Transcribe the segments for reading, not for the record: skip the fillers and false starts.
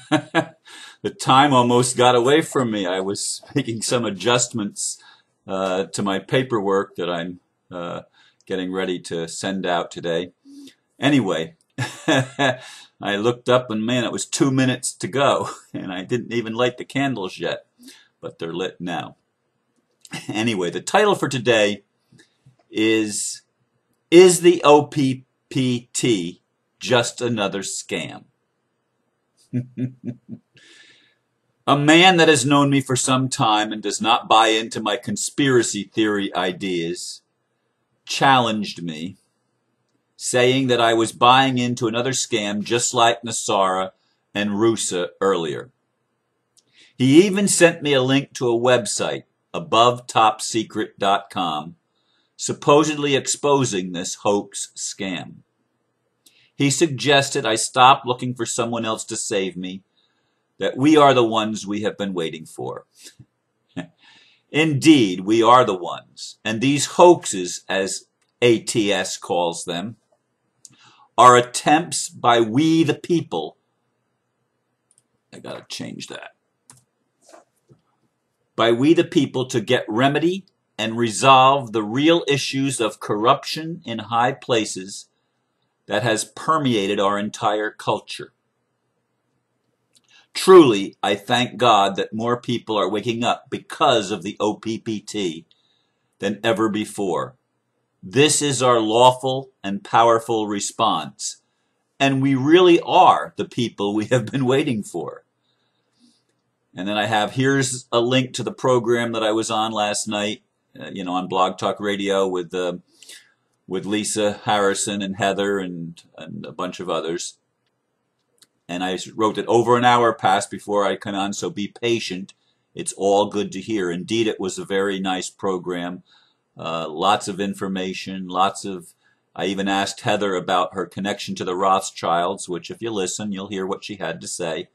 The time almost got away from me. I was making some adjustments to my paperwork that I'm getting ready to send out today. Anyway, I looked up and man, it was 2 minutes to go, and I didn't even light the candles yet, but they're lit now. Anyway, the title for today is the OPPT just another scam? A man that has known me for some time and does not buy into my conspiracy theory ideas challenged me, saying that I was buying into another scam just like Nasara and Rusa earlier. He even sent me a link to a website, abovetopsecret.com, supposedly exposing this hoax scam. He suggested I stop looking for someone else to save me, that we are the ones we have been waiting for. Indeed, we are the ones, and these hoaxes, as ATS calls them, are attempts by we the people. I gotta change that. By we the people to get remedy and resolve the real issues of corruption in high places that has permeated our entire culture. Truly, I thank God that more people are waking up because of the OPPT than ever before. This is our lawful and powerful response, and we really are the people we have been waiting for. And then here's a link to the program that I was on last night, on Blog Talk Radio with Lisa Harrison and Heather and a bunch of others. And I wrote that over an hour passed before I come on, so be patient. It's all good to hear. Indeed, it was a very nice program. Lots of information, I even asked Heather about her connection to the Rothschilds, which if you listen, you'll hear what she had to say.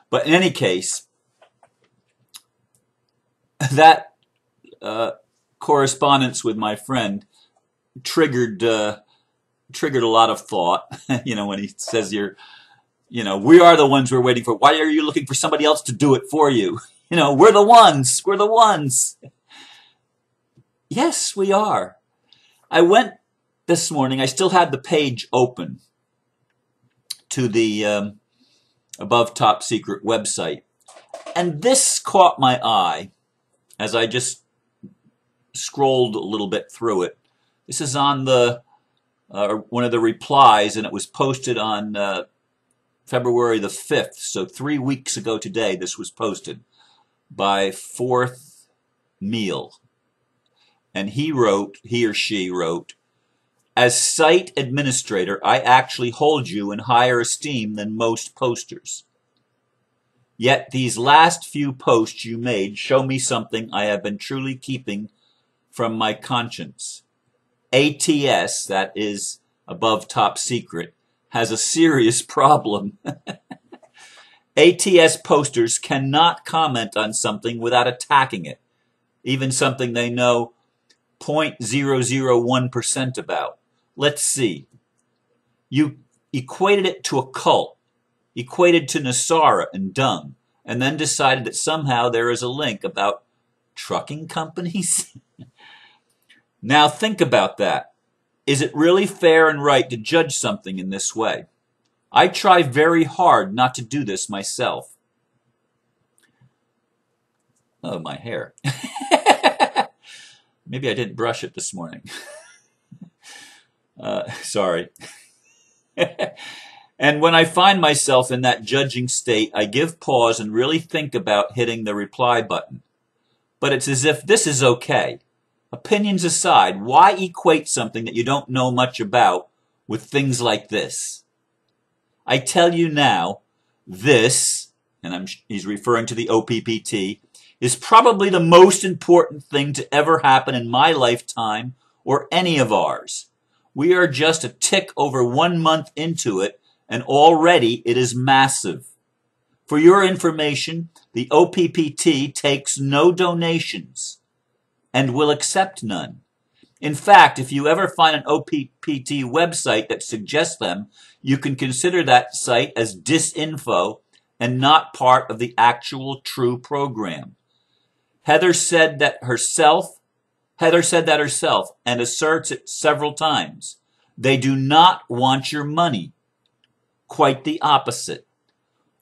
But in any case, that correspondence with my friend triggered a lot of thought. When he says we are the ones we're waiting for. Why are you looking for somebody else to do it for you? We're the ones. We're the ones. Yes, we are. I went this morning. I still had the page open to the Above Top Secret website. And this caught my eye as I just scrolled a little bit through it. This is on one of the replies, and it was posted on February the 5th, so 3 weeks ago today this was posted by Fourth Meal. And he or she wrote, as site administrator, I actually hold you in higher esteem than most posters. Yet these last few posts you made show me something I have been truly keeping from my conscience. ATS, that is Above Top Secret, has a serious problem. ATS posters cannot comment on something without attacking it, even something they know 0.001% about. Let's see. You equated it to a cult, equated to Nasara and dung, and then decided that somehow there is a link about trucking companies? Now think about that. Is it really fair and right to judge something in this way? I try very hard not to do this myself. Oh, my hair. Maybe I didn't brush it this morning. Sorry. And when I find myself in that judging state, I give pause and really think about hitting the reply button. But it's as if this is okay. Opinions aside, why equate something that you don't know much about with things like this? I tell you now, this, and he's referring to the OPPT, is probably the most important thing to ever happen in my lifetime or any of ours. We are just a tick over 1 month into it, and already it is massive. For your information, the OPPT takes no donations and will accept none. In fact, if you ever find an OPPT website that suggests them, you can consider that site as disinfo and not part of the actual true program. Heather said that herself and asserts it several times. They do not want your money. Quite the opposite.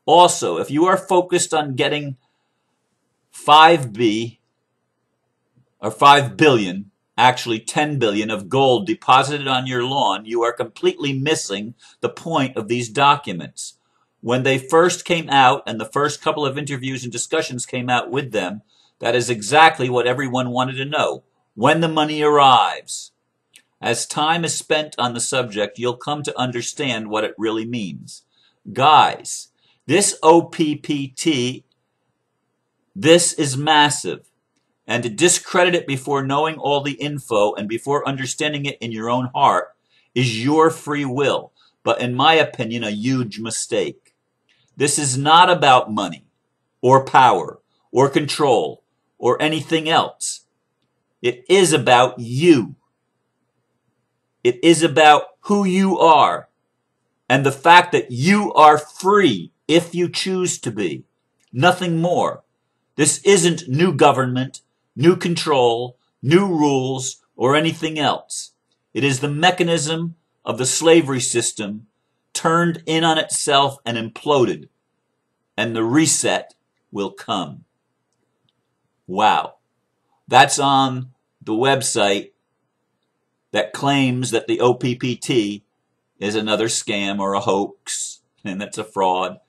Also, if you are focused on getting 5B or 5 billion, actually 10 billion of gold deposited on your lawn, you are completely missing the point of these documents. When they first came out, and the first couple of interviews and discussions came out with them, that is exactly what everyone wanted to know. When the money arrives. As time is spent on the subject, you'll come to understand what it really means. Guys, this OPPT, this is massive. And to discredit it before knowing all the info and before understanding it in your own heart is your free will, but in my opinion, a huge mistake. This is not about money or power or control or anything else. It is about you. It is about who you are and the fact that you are free if you choose to be. Nothing more. This isn't new government, new control, new rules, or anything else. It is the mechanism of the slavery system turned in on itself and imploded, and the reset will come. Wow. That's on the website that claims that the OPPT is another scam or a hoax, and that's a fraud.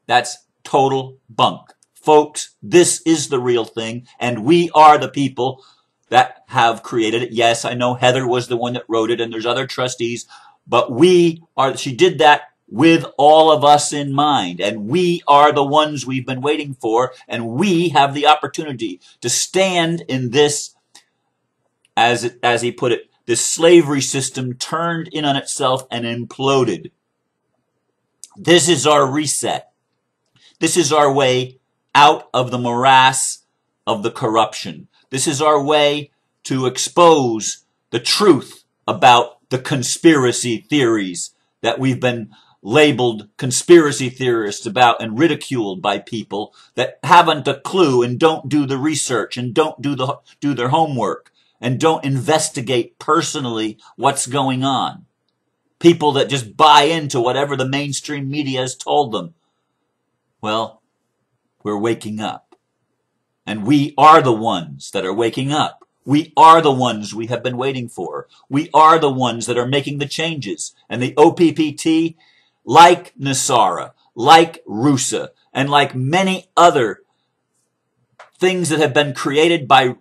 That's total bunk. Folks, this is the real thing, and we are the people that have created it. Yes, I know Heather was the one that wrote it, and there's other trustees, but she did that with all of us in mind, and we are the ones we've been waiting for, and we have the opportunity to stand in this, as he put it, this slavery system turned in on itself and imploded. This is our reset. This is our way out of the morass of the corruption. This is our way to expose the truth about the conspiracy theories that we've been labeled conspiracy theorists about and ridiculed by people that haven't a clue and don't do the research and don't do their homework and don't investigate personally what's going on. People that just buy into whatever the mainstream media has told them. Well, we're waking up. And we are the ones that are waking up. We are the ones we have been waiting for. We are the ones that are making the changes. And the OPPT, like Nasara, like Rusa, and like many other things that have been created by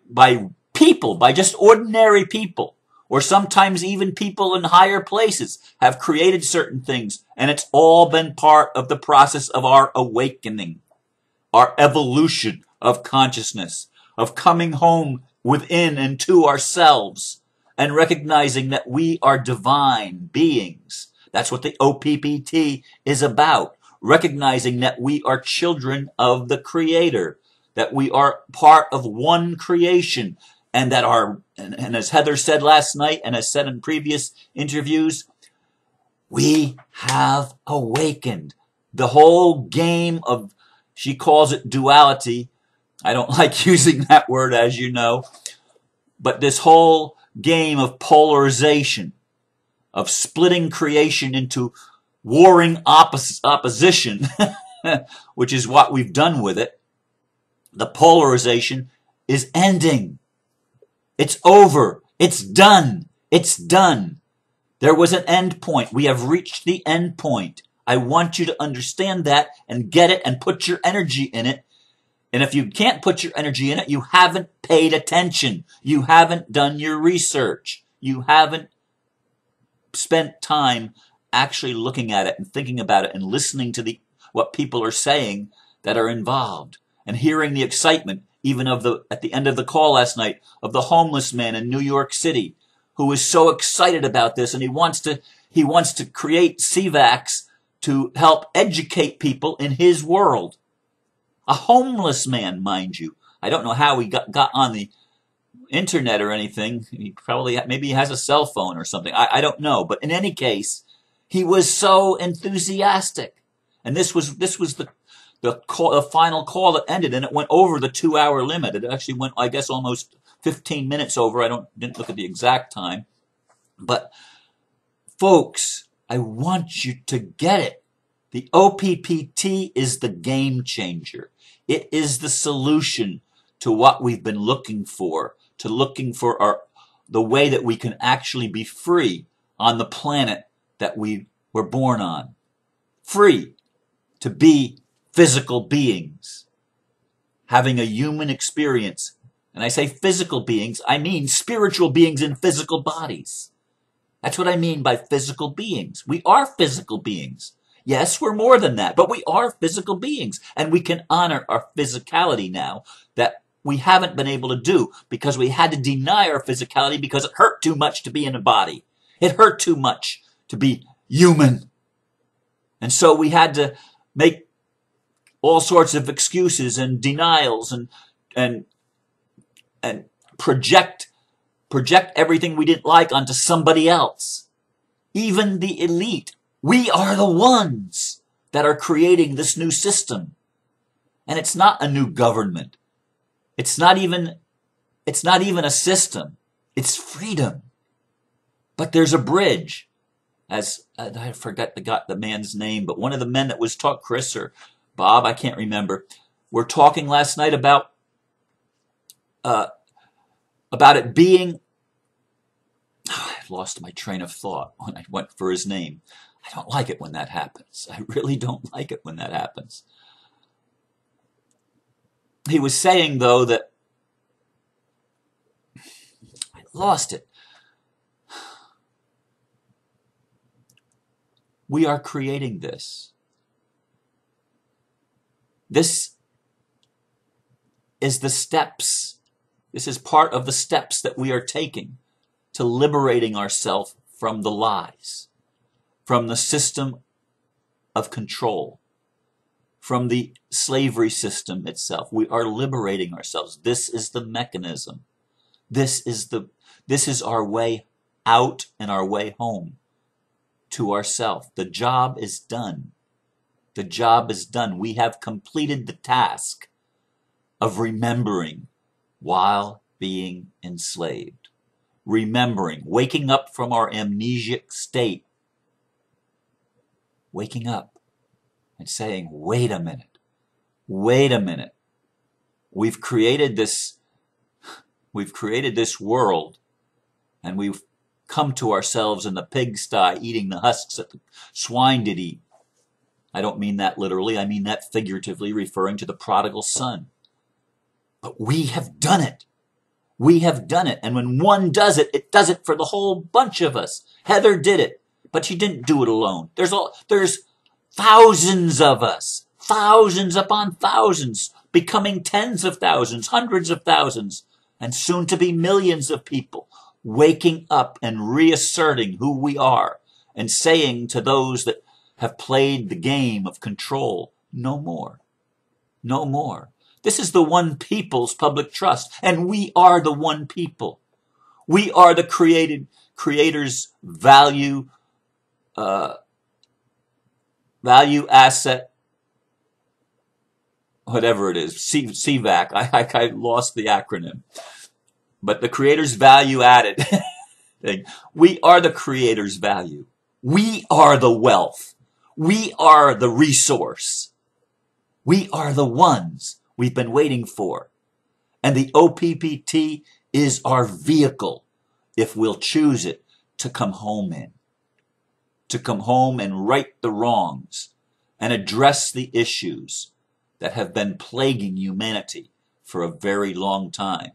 people, by just ordinary people, or sometimes even people in higher places have created certain things, and it's all been part of the process of our awakening, our evolution of consciousness, of coming home within and to ourselves, and recognizing that we are divine beings. That's what the OPPT is about, recognizing that we are children of the Creator, that we are part of one creation, and that and as Heather said last night, and as said in previous interviews, we have awakened. The whole game of, she calls it duality. I don't like using that word, as you know, but this whole game of polarization, of splitting creation into warring opposition, which is what we've done with it. The polarization is ending. It's over. It's done. It's done. There was an end point. We have reached the end point. I want you to understand that and get it and put your energy in it. And if you can't put your energy in it, you haven't paid attention. You haven't done your research. You haven't spent time actually looking at it and thinking about it and listening to what people are saying that are involved and hearing the excitement, even at the end of the call last night, of the homeless man in New York City who is so excited about this, and he wants to create CVACs to help educate people in his world. A homeless man, mind you. I don't know how he got on the internet or anything. He probably, maybe he has a cell phone or something. I don't know. But in any case, he was so enthusiastic. And this was the final call that ended, and it went over the 2-hour limit. It actually went, I guess, almost 15 minutes over. Didn't look at the exact time. But folks, I want you to get it. The OPPT is the game changer. It is the solution to what we've been looking for, the way that we can actually be free on the planet that we were born on. Free to be physical beings, having a human experience. And I say physical beings, I mean spiritual beings in physical bodies. That's what I mean by physical beings. We are physical beings. Yes, we're more than that, but we are physical beings, and we can honor our physicality now that we haven't been able to do because we had to deny our physicality because it hurt too much to be in a body. It hurt too much to be human. And so we had to make all sorts of excuses and denials and project everything we didn't like onto somebody else. Even the elite. We are the ones that are creating this new system. And it's not a new government. It's not even a system. It's freedom. But there's a bridge. As I forget the man's name, but one of the men that was taught, Chris or Bob, I can't remember, we're talking last night about it being, I lost my train of thought when I went for his name. I don't like it when that happens. I really don't like it when that happens. He was saying, though, that I lost it. We are creating this. This is the steps. This is part of the steps that we are taking to liberating ourselves from the lies, from the system of control, from the slavery system itself. We are liberating ourselves. This is the mechanism. This is our way out and our way home to ourself. The job is done. The job is done. We have completed the task of remembering while being enslaved. Remembering, waking up from our amnesic state. Waking up and saying, wait a minute. Wait a minute. We've created this world, and we've come to ourselves in the pigsty eating the husks that the swine did eat. I don't mean that literally. I mean that figuratively, referring to the prodigal son. But we have done it. We have done it. And when one does it, it does it for the whole bunch of us. Heather did it, but she didn't do it alone. There's thousands of us, thousands upon thousands, becoming tens of thousands, hundreds of thousands, and soon to be millions of people waking up and reasserting who we are and saying to those that have played the game of control, no more, no more. This is the one people's public trust, and we are the one people. We are the creator's value asset, whatever it is, CVAC. I lost the acronym. But the creator's value added thing. We are the creator's value. We are the wealth. We are the resource. We are the ones we've been waiting for. And the OPPT is our vehicle, if we'll choose it, to come home in. To come home and right the wrongs and address the issues that have been plaguing humanity for a very long time.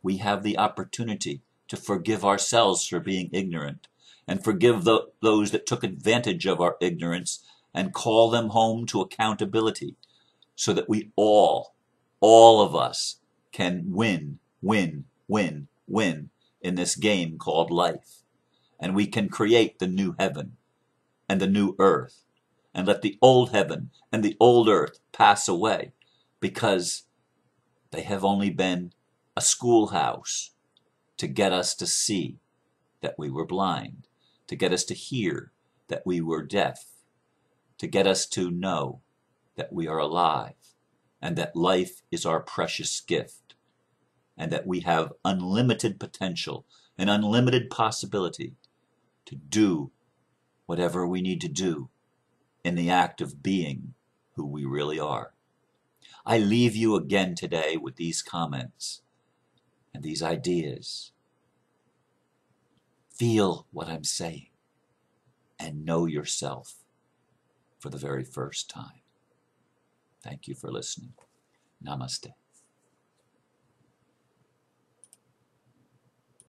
We have the opportunity to forgive ourselves for being ignorant and forgive those that took advantage of our ignorance and call them home to accountability so that we all of us can win in this game called life. And we can create the new heaven and the new earth and let the old heaven and the old earth pass away because they have only been a schoolhouse to get us to see that we were blind, to get us to hear that we were deaf, to get us to know that we are alive, and that life is our precious gift, and that we have unlimited potential and unlimited possibility to do whatever we need to do in the act of being who we really are. I leave you again today with these comments and these ideas. Feel what I'm saying and know yourself for the very first time. Thank you for listening. Namaste.